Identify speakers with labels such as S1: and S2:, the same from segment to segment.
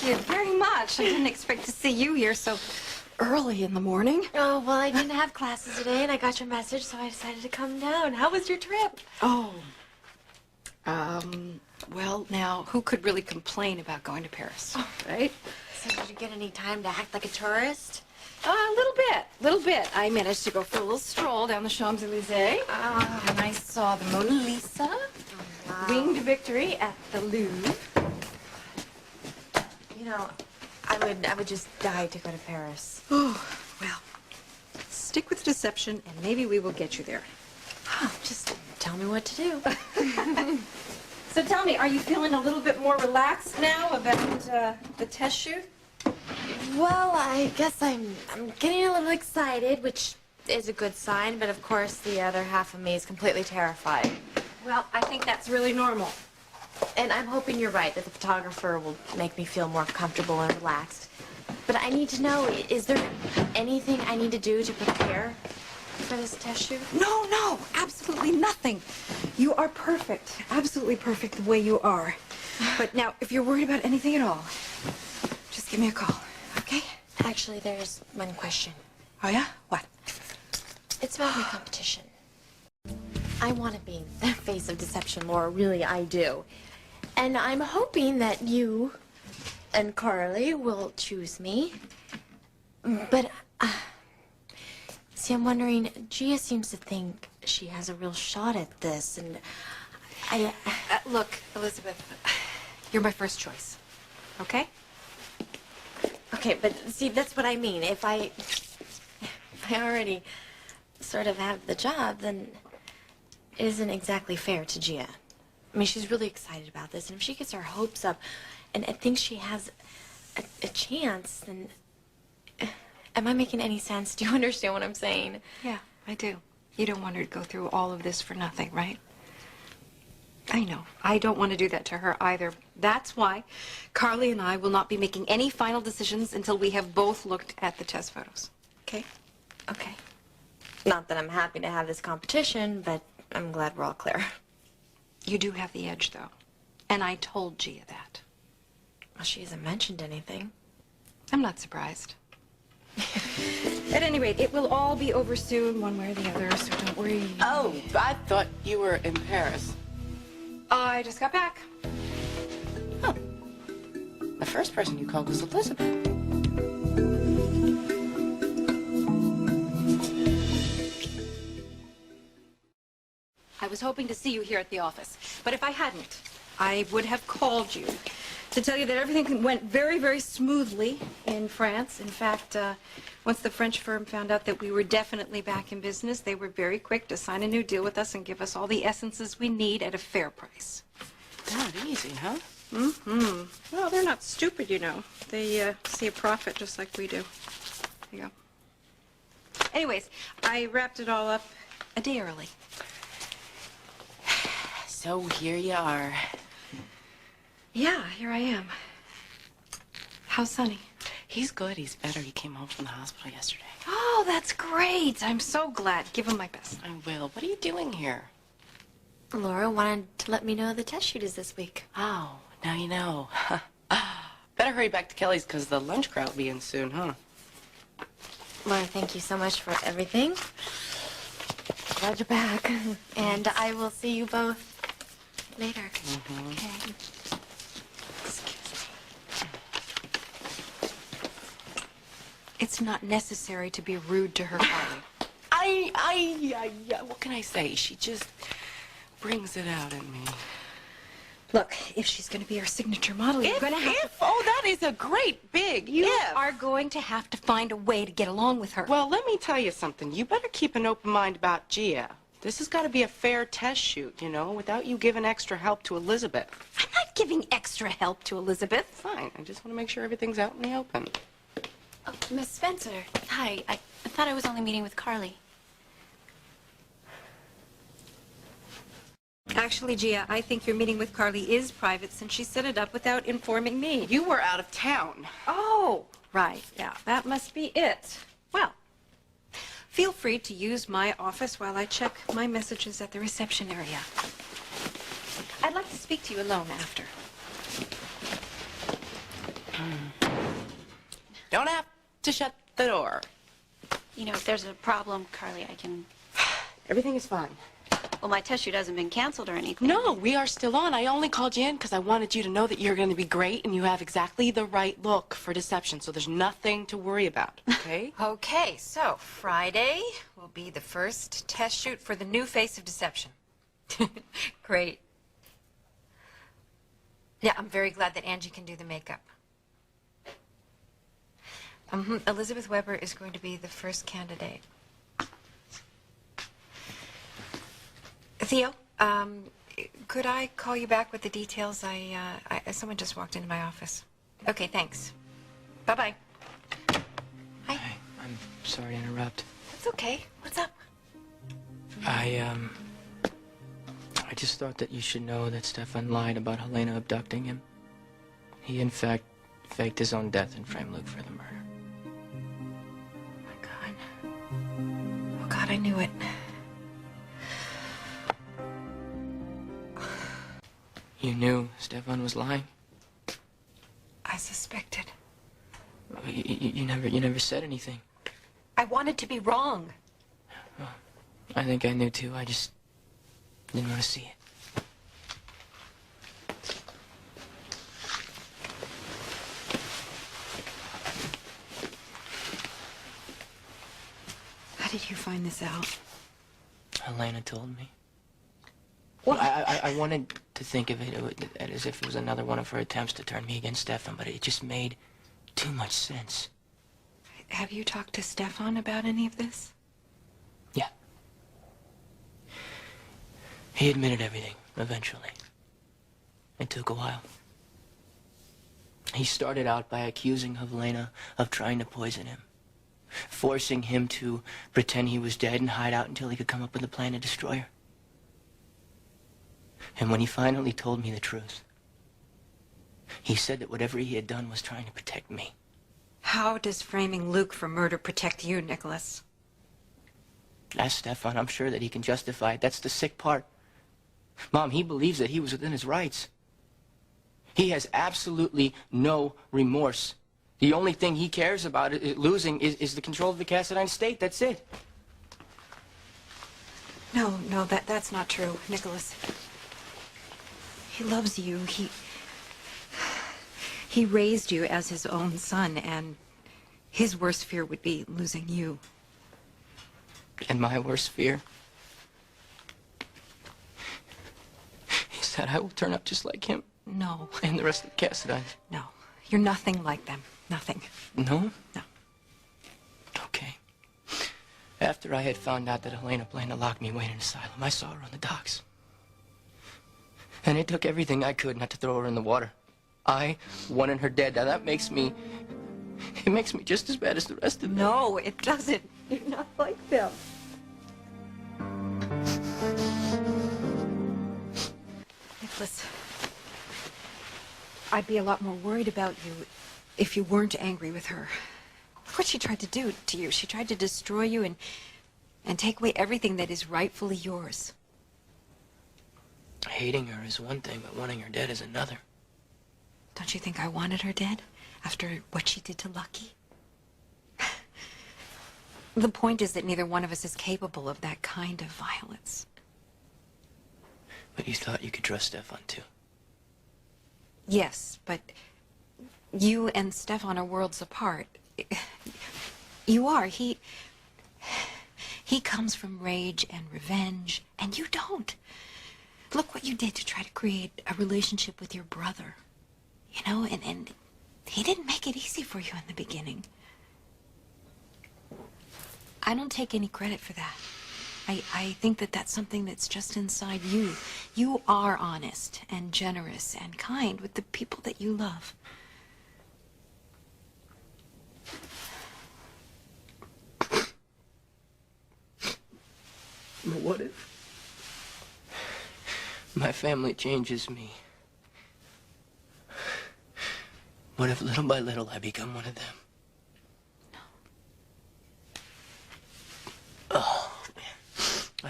S1: you very much. I didn't expect to see you here so early in the morning.
S2: Oh, well, I didn't have classes today, and I got your message, so I decided to come down. How was your trip?
S1: Oh. Well, now, who could really complain about going to Paris, right?
S2: So did you get any time to act like a tourist?
S1: A little bit. I managed to go for a little stroll down the Champs-Elysees. And I saw the Mona Lisa,
S2: Wow.
S1: Winged Victory at the Louvre.
S2: You know, I would just die to go to Paris.
S1: Oh, well, stick with deception, and maybe we will get you there.
S2: Just tell me what to do.
S1: So tell me, are you feeling a little bit more relaxed now about the test shoot?
S2: Well, I guess I'm getting a little excited, which is a good sign, but of course the other half of me is completely terrified.
S1: Well, I think that's really normal.
S2: And I'm hoping you're right, that the photographer will make me feel more comfortable and relaxed. But I need to know, is there anything I need to do to prepare for this test shoot?
S1: No, absolutely nothing. You are perfect, absolutely perfect the way you are. But now, if you're worried about anything at all, just give me a call, okay?
S2: Actually, there's one question.
S1: Oh, yeah? What?
S2: It's about my competition. I want to be the face of deception, Laura. Really, I do. And I'm hoping that you and Carly will choose me. But, see, I'm wondering, Gia seems to think she has a real shot at this, and
S1: Look, Elizabeth, you're my first choice, okay?
S2: Okay, but see, that's what I mean. If I already sort of have the job, then it isn't exactly fair to Gia. I mean, she's really excited about this, and if she gets her hopes up and thinks she has a chance, then... Am I making any sense? Do you understand what I'm saying?
S1: Yeah, I do. You don't want her to go through all of this for nothing, right? I know. I don't want to do that to her either. That's why Carly and I will not be making any final decisions until we have both looked at the test photos. Okay?
S2: Okay. Not that I'm happy to have this competition, but I'm glad we're all clear.
S1: You do have the edge, though. And I told Gia that.
S2: Well, she hasn't mentioned anything.
S1: I'm not surprised. At any rate, it will all be over soon, one way or the other, so don't worry.
S3: Oh, I thought you were in Paris.
S1: I just got back.
S3: Huh. The first person you called was Elizabeth.
S1: I was hoping to see you here at the office, but if I hadn't, I would have called you to tell you that everything went very, very smoothly in France. In fact, once the French firm found out that we were definitely back in business, they were very quick to sign a new deal with us and give us all the essences we need at a fair price.
S3: Not easy, huh?
S1: Mm-hmm. Well, they're not stupid, you know. They see a profit just like we do. There you go. Anyways, I wrapped it all up a day early.
S3: So here you are.
S1: Yeah, here I am. How's Sonny?
S3: He's good. He's better. He came home from the hospital yesterday.
S1: Oh, that's great. I'm so glad. Give him my best.
S3: I will. What are you doing here?
S2: Laura wanted to let me know the test shoot is this week.
S3: Oh, now you know. Better hurry back to Kelly's because the lunch crowd will be in soon, huh?
S2: Laura, thank you so much for everything. Glad you're back. And I will see you both later.
S3: Mm-hmm.
S2: Okay.
S1: It's not necessary to be rude to her, Carly.
S3: What can I say? She just brings it out in me.
S1: Look, if she's going to be our signature model, you're going to have to...
S3: Oh, that is a great big
S1: You
S3: if.
S1: are going to have to find a way to get along with her.
S3: Well, let me tell you something. You better keep an open mind about Gia. This has got to be a fair test shoot, you know, without you giving extra help to Elizabeth.
S1: I'm not giving extra help to Elizabeth.
S3: Fine. I just want to make sure everything's out in the open.
S4: Oh, Miss Spencer. Hi. I thought I was only meeting with Carly.
S1: Actually, Gia, I think your meeting with Carly is private since she set it up without informing me.
S3: You were out of town.
S1: Oh, right. Yeah, that must be it. Well, feel free to use my office while I check my messages at the reception area. I'd like to speak to you alone after.
S3: Don't have to shut the door.
S4: You know, if there's a problem, Carly, I can...
S3: Everything is fine.
S4: Well, my test shoot hasn't been canceled or anything.
S3: No, we are still on. I only called you in because I wanted you to know that you're going to be great and you have exactly the right look for deception, so there's nothing to worry about, okay?
S1: Okay, so Friday will be the first test shoot for the new face of deception. Great. Yeah, I'm very glad that Angie can do the makeup. Elizabeth Weber is going to be the first candidate. Theo, could I call you back with the details? Someone just walked into my office. Okay, thanks. Bye-bye. Hi.
S5: Hey, I'm sorry to interrupt.
S1: It's okay. What's up?
S5: I just thought that you should know that Stefan lied about Helena abducting him. He, in fact, faked his own death and framed Luke for the murder.
S1: Oh, my God. Oh, God, I knew it.
S5: You knew Stefan was lying?
S1: I suspected.
S5: You never said anything.
S1: I wanted to be wrong.
S5: Well, I think I knew too. I just didn't want to see it.
S1: How did you find this out?
S5: Helena told me.
S1: What?
S5: I wanted to think of it as if it was another one of her attempts to turn me against Stefan, but it just made too much sense.
S1: Have you talked to Stefan about any of this?
S5: Yeah. He admitted everything, eventually. It took a while. He started out by accusing Helena of trying to poison him, forcing him to pretend he was dead and hide out until he could come up with a plan to destroy her. And when he finally told me the truth, he said that whatever he had done was trying to protect me.
S1: How does framing Luke for murder protect you, Nicholas?
S5: Ask Stefan. I'm sure that he can justify it. That's the sick part. Mom, he believes that he was within his rights. He has absolutely no remorse. The only thing he cares about losing is the control of the Cassadine state. That's it.
S1: No, that's not true, Nicholas. He loves you. He raised you as his own son, and his worst fear would be losing you.
S5: And my worst fear is that I will turn up just like him
S1: No,
S5: and the rest of the Cassadines.
S1: no. You're nothing like them. Nothing.
S5: No?
S1: No.
S5: Okay. After I had found out that Helena planned to lock me away in an asylum, I saw her on the docks. And it took everything I could not to throw her in the water. I wanted her dead. Now that makes me just as bad as the rest of them.
S1: No, it doesn't. You're not like them. Nicholas, I'd be a lot more worried about you if you weren't angry with her. Look what she tried to do to you. She tried to destroy you and take away everything that is rightfully yours.
S5: Hating her is one thing, but wanting her dead is another.
S1: Don't you think I wanted her dead after what she did to Lucky? The point is that neither one of us is capable of that kind of violence.
S5: But you thought you could trust Stefan, too.
S1: Yes, but you and Stefan are worlds apart. You are. He comes from rage and revenge, and you don't. Look what you did to try to create a relationship with your brother. You know, and he didn't make it easy for you in the beginning. I don't take any credit for that. I think that that's something that's just inside you. You are honest and generous and kind with the people that you love.
S5: But what if my family changes me? What if little by little I become one of them?
S1: No.
S5: Oh, man.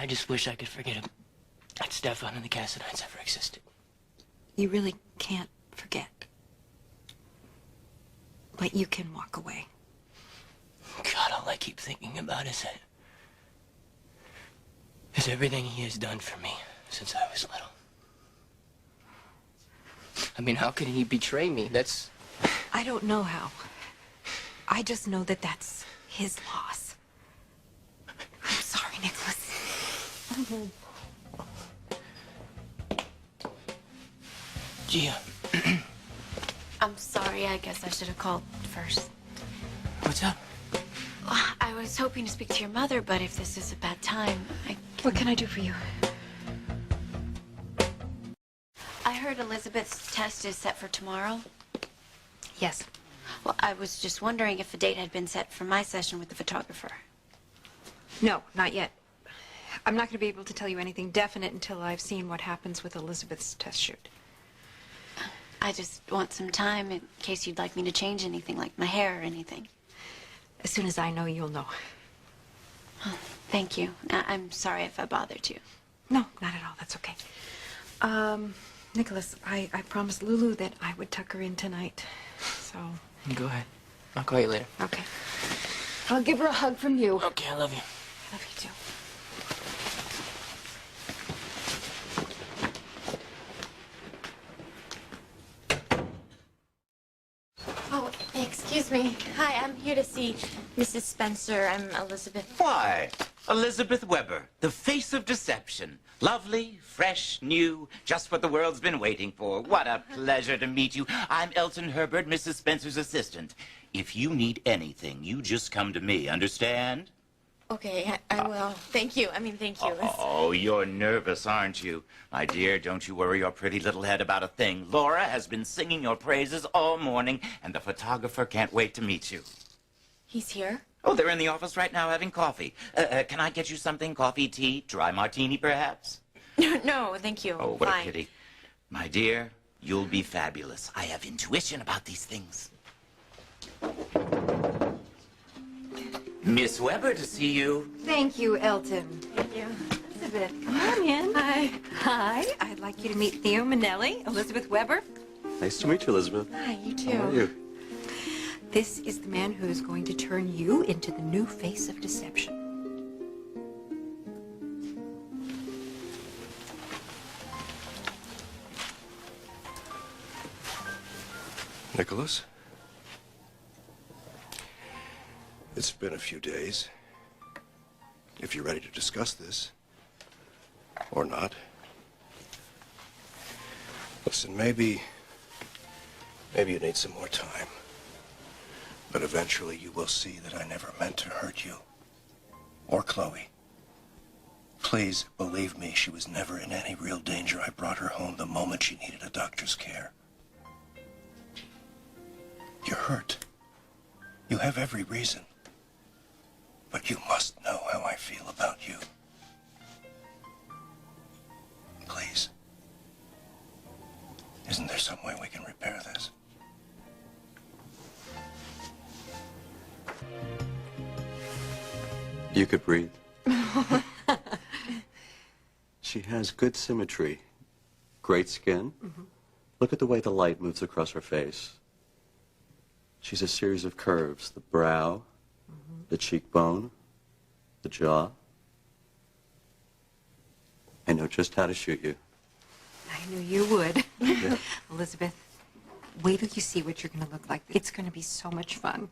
S5: I just wish I could forget that Stefan and the Cassadines ever existed.
S1: You really can't forget. But you can walk away.
S5: God, all I keep thinking about is everything he has done for me since I was little. I mean, how could he betray me? That's...
S1: I don't know how. I just know that that's his loss. I'm sorry, Nicholas.
S5: Gia,
S4: I'm sorry. I guess I should have called first.
S5: what's up?
S4: I was hoping to speak to your mother, but if this is a bad time,
S1: What can I do for you?
S4: I heard Elizabeth's test is set for tomorrow.
S1: Yes.
S4: Well, I was just wondering if a date had been set for my session with the photographer.
S1: No, not yet. I'm not going to be able to tell you anything definite until I've seen what happens with Elizabeth's test shoot.
S4: I just want some time in case you'd like me to change anything, like my hair or anything.
S1: As soon as I know, you'll know.
S4: Thank you. I'm sorry if I bothered you.
S1: No, not at all. That's okay. Nicholas, I promised Lulu that I would tuck her in tonight. So,
S5: Go ahead. I'll call you later.
S1: okay. I'll give her a hug from you.
S5: Okay, I love you.
S1: Love you too.
S2: Oh, excuse me. Hi, I'm here to see Mrs. Spencer. I'm Elizabeth.
S6: Why, Elizabeth Weber, the face of deception. Lovely, fresh, new, just what the world's been waiting for. What a pleasure to meet you. I'm Elton Herbert, Mrs. Spencer's assistant. If you need anything, you just come to me, understand?
S2: Okay, I will. Thank you. Thank you.
S6: Oh, you're nervous, aren't you? My dear, don't you worry your pretty little head about a thing. Laura has been singing your praises all morning, and the photographer can't wait to meet you.
S2: He's here?
S6: Oh, they're in the office right now having coffee. Can I get you something? Coffee, tea, dry martini, perhaps?
S2: No, thank you.
S6: Oh, what
S2: Fine.
S6: a pity. My dear, you'll be fabulous. I have intuition about these things. Miss Weber, to see you.
S1: Thank you, Elton.
S2: Thank you.
S1: Elizabeth, come on in. Hi. Hi. I'd like you to meet Theo Manelli, Elizabeth Weber.
S7: Nice to meet you, Elizabeth.
S2: Hi, you too.
S7: How are you?
S1: This is the man who is going to turn you into the new face of deception.
S7: Nicholas? It's been a few days. If you're ready to discuss this, or not. Listen, maybe you need some more time. But eventually you will see that I never meant to hurt you. Or Chloe. Please believe me, she was never in any real danger. I brought her home the moment she needed a doctor's care. You're hurt. You have every reason. But you must know how I feel about you. Please. Isn't there some way we can repair this?
S8: You could breathe. She has good symmetry, great skin. Look at the way the light moves across her face. She's a series of curves, the brow, the cheekbone, the jaw. I know just how to shoot you.
S1: I knew you would. Elizabeth, wait till you see what you're going to look like. It's going to be so much fun.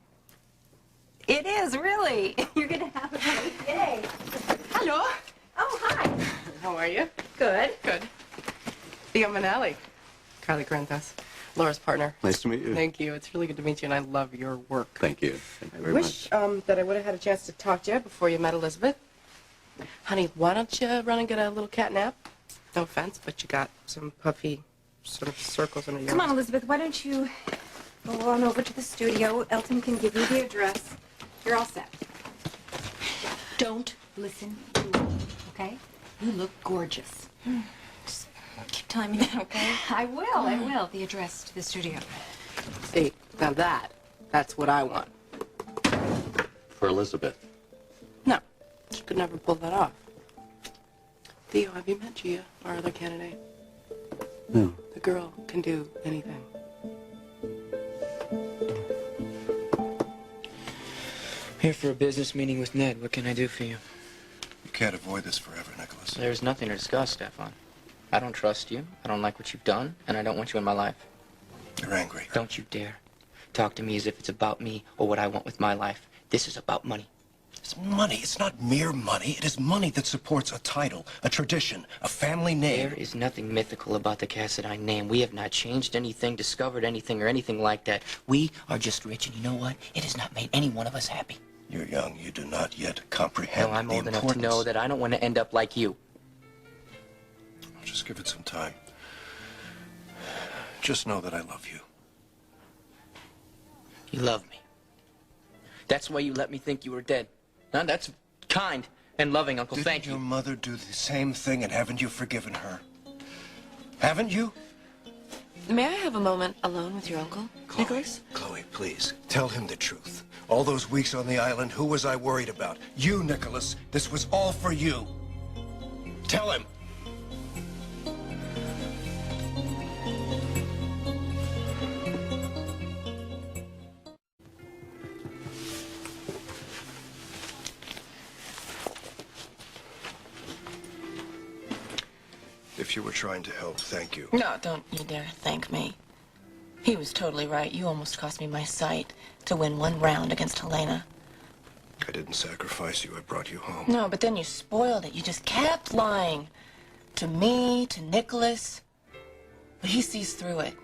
S1: It is, really. You're going to have a great day.
S3: Hello.
S1: Oh, hi.
S3: How are you?
S1: Good.
S3: Good. Theo Manelli. Carly Granthos. Laura's partner.
S8: Nice to meet you.
S3: Thank you. It's really good to meet you, and I love your work.
S8: Thank you. Thank you
S3: I
S8: very
S3: wish
S8: much.
S3: that I would have had a chance to talk to you before you met Elizabeth. Honey, why don't you run and get a little cat nap? No offense, but you got some puffy sort of circles under your
S1: Come on,
S3: eyes.
S1: Elizabeth, why don't you go on over to the studio? Elton can give you the address. You're all set. Don't listen to him, okay? You look gorgeous.
S2: Just keep telling me that, okay?
S1: I will. The address to the studio.
S3: See, now that's what I want.
S8: For Elizabeth.
S3: No, she could never pull that off. Theo, have you met Gia, our other candidate?
S8: No.
S3: The girl can do anything.
S5: Here for a business meeting with Ned. What can I do for you?
S7: You can't avoid this forever, Nicholas.
S5: There's nothing to discuss, Stefan. I don't trust you, I don't like what you've done, and I don't want you in my life.
S7: You're angry.
S5: Don't you dare talk to me as if it's about me or what I want with my life. This is about money.
S7: It's money. It's not mere money. It is money that supports a title, a tradition, a family name.
S5: There is nothing mythical about the Cassadine name. We have not changed anything, discovered anything, or anything like that. We are just rich, and you know what? It has not made any one of us happy.
S7: You're young. You do not yet comprehend
S5: No, I'm
S7: the
S5: old enough to
S7: importance.
S5: know that I don't want to end up like you.
S7: Just give it some time. Just know that I love you.
S5: You love me. That's why you let me think you were dead. Now, that's kind and loving, Uncle.
S7: Didn't
S5: Thank
S7: your
S5: you.
S7: mother do the same thing, and haven't you forgiven her? Haven't you?
S2: May I have a moment alone with your uncle,
S7: Chloe,
S2: Nicholas?
S7: Chloe, please, tell him the truth. All those weeks on the island, who was I worried about? You, Nicholas. This was all for you. Tell him. If you were trying to help, thank you.
S9: No, don't you dare thank me. He was totally right. You almost cost me my sight to win one round against Helena.
S7: I didn't sacrifice you. I brought you home.
S9: No, but then you spoiled it. You just kept lying. To me, to Nicholas. But he sees through it.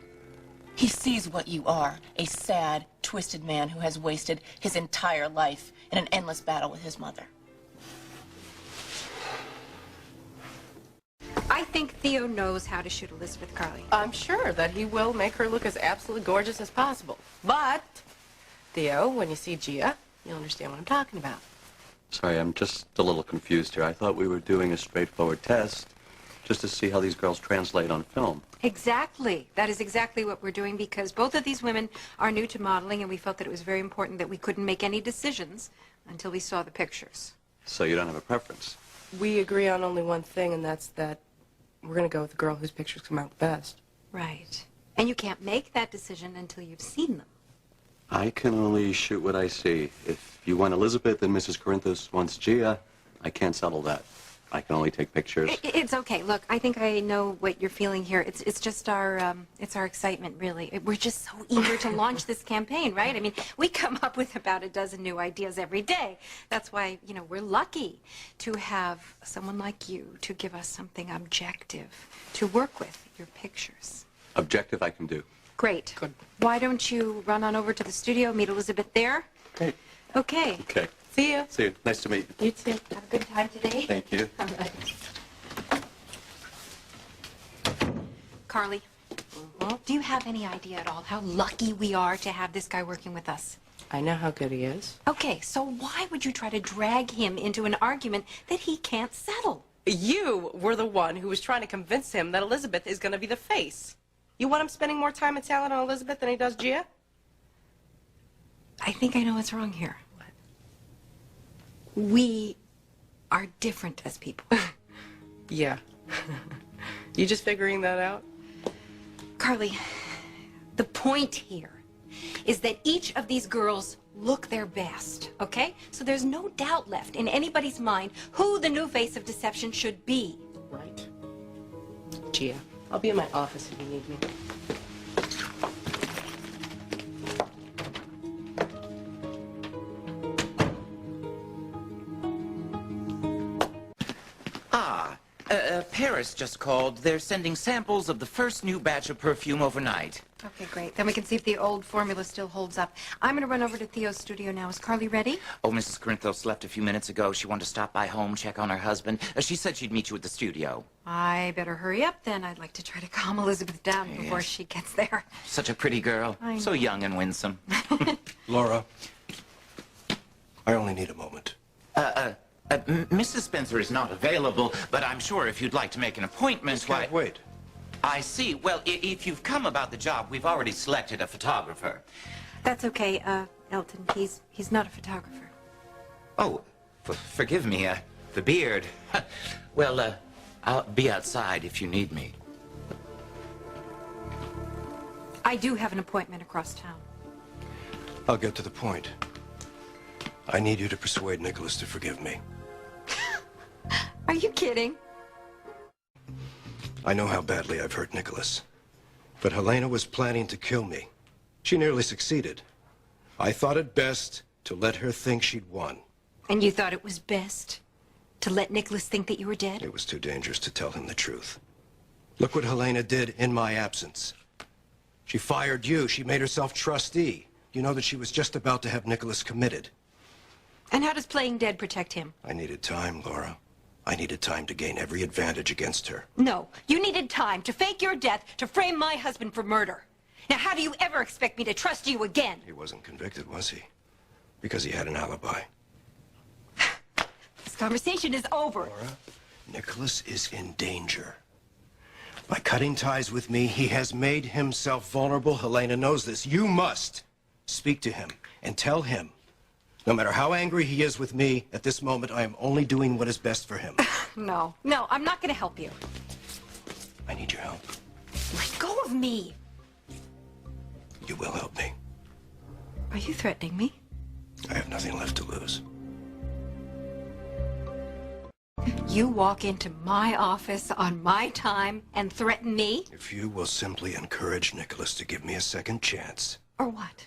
S9: He sees what you are. A sad, twisted man who has wasted his entire life in an endless battle with his mother.
S1: I think Theo knows how to shoot Elizabeth, Carly.
S3: I'm sure that he will make her look as absolutely gorgeous as possible. But, Theo, when you see Gia, you'll understand what I'm talking about.
S8: Sorry, I'm just a little confused here. I thought we were doing a straightforward test just to see how these girls translate on film.
S1: Exactly. That is exactly what we're doing because both of these women are new to modeling and we felt that it was very important that we couldn't make any decisions until we saw the pictures.
S8: So you don't have a preference?
S3: We agree on only one thing, and that's that we're going to go with the girl whose pictures come out the best.
S1: Right. And you can't make that decision until you've seen them.
S8: I can only shoot what I see. If you want Elizabeth and Mrs. Corinthos wants Gia, I can't settle that. I can only take pictures.
S1: It's okay. Look, I think I know what you're feeling here. It's just our excitement, really. We're just so eager to launch this campaign, right? I mean, we come up with about a dozen new ideas every day. That's why, you know, we're lucky to have someone like you to give us something objective to work with, your pictures.
S8: Objective I can do.
S1: Great.
S3: Good.
S1: Why don't you run on over to the studio, meet Elizabeth there?
S8: Okay.
S1: Okay.
S8: Okay.
S3: See you.
S8: See you. Nice to meet you.
S3: You too.
S1: Have a good time today.
S8: Thank you.
S1: All right. Carly, do you have any idea at all how lucky we are to have this guy working with us?
S3: I know how good he is.
S1: Okay, so why would you try to drag him into an argument that he can't settle?
S3: You were the one who was trying to convince him that Elizabeth is going to be the face. You want him spending more time and talent on Elizabeth than he does Gia?
S1: I think I know what's wrong here. We are different as people.
S3: Yeah. You just figuring that out?
S1: Carly, the point here is that each of these girls look their best, okay? So there's no doubt left in anybody's mind who the new face of deception should be.
S3: Right. Gia, I'll be in my office if you need me.
S6: Paris just called. They're sending samples of the first new batch of perfume overnight.
S1: Okay, great. Then we can see if the old formula still holds up. I'm going to run over to Theo's studio now. Is Carly ready?
S6: Oh, Mrs. Corinthos left a few minutes ago. She wanted to stop by home, check on her husband. She said she'd meet you at the studio.
S1: I better hurry up then. I'd like to try to calm Elizabeth down before
S6: Yes.
S1: she gets there.
S6: Such a pretty girl.
S1: I
S6: So
S1: know.
S6: young and winsome.
S7: Laura, I only need a moment.
S6: Mrs. Spencer is not available, but I'm sure if you'd like to make an appointment, why...
S7: Can't wait.
S6: I see. Well, if you've come about the job, we've already selected a photographer.
S1: That's okay, Elton. He's not a photographer.
S6: Oh, forgive me, the beard. Well, I'll be outside if you need me.
S1: I do have an appointment across town.
S7: I'll get to the point. I need you to persuade Nicholas to forgive me.
S1: Are you kidding?
S7: I know how badly I've hurt Nicholas. But Helena was planning to kill me. She nearly succeeded. I thought it best to let her think she'd won.
S1: And you thought it was best to let Nicholas think that you were dead?
S7: It was too dangerous to tell him the truth. Look what Helena did in my absence. She fired you. She made herself trustee. You know that she was just about to have Nicholas committed.
S1: And how does playing dead protect him?
S7: I needed time, Laura. I needed time to gain every advantage against her.
S1: No, you needed time to fake your death to frame my husband for murder. Now, how do you ever expect me to trust you again?
S7: He wasn't convicted, was he? Because he had an alibi.
S1: This conversation is over.
S7: Laura, Nicholas is in danger. By cutting ties with me, he has made himself vulnerable. Helena knows this. You must speak to him and tell him, no matter how angry he is with me, at this moment, I am only doing what is best for him.
S1: No, I'm not going to help you.
S7: I need your help.
S1: Let go of me.
S7: You will help me.
S1: Are you threatening me?
S7: I have nothing left to lose.
S1: You walk into my office on my time and threaten me?
S7: If you will simply encourage Nicholas to give me a second chance.
S1: Or what?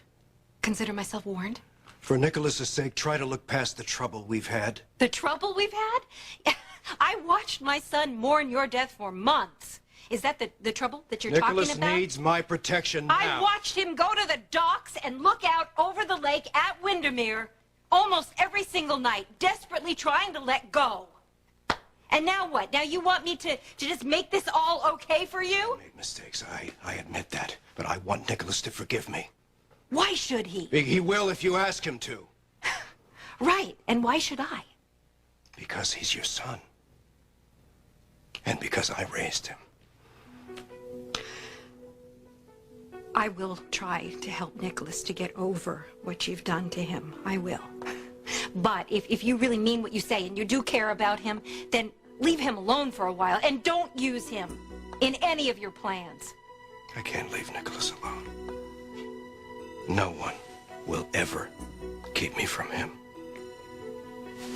S1: Consider myself warned?
S7: For Nicholas's sake, try to look past the trouble we've had.
S1: The trouble we've had? I watched my son mourn your death for months. Is that the trouble that you're
S7: Nicholas
S1: talking about?
S7: needs my protection now.
S1: I watched him go to the docks and look out over the lake at Windermere almost every single night, desperately trying to let go. And now what? Now you want me to just make this all okay for you?
S7: I made mistakes, I admit that. But I want Nicholas to forgive me.
S1: Why should he?
S7: He will if you ask him to.
S1: Right, and why should I?
S7: Because he's your son. And because I raised him.
S1: I will try to help Nicholas to get over what you've done to him. I will. But if you really mean what you say and you do care about him, then leave him alone for a while and don't use him in any of your plans.
S7: I can't leave Nicholas alone. No one will ever keep me from him.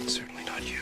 S7: Certainly not you.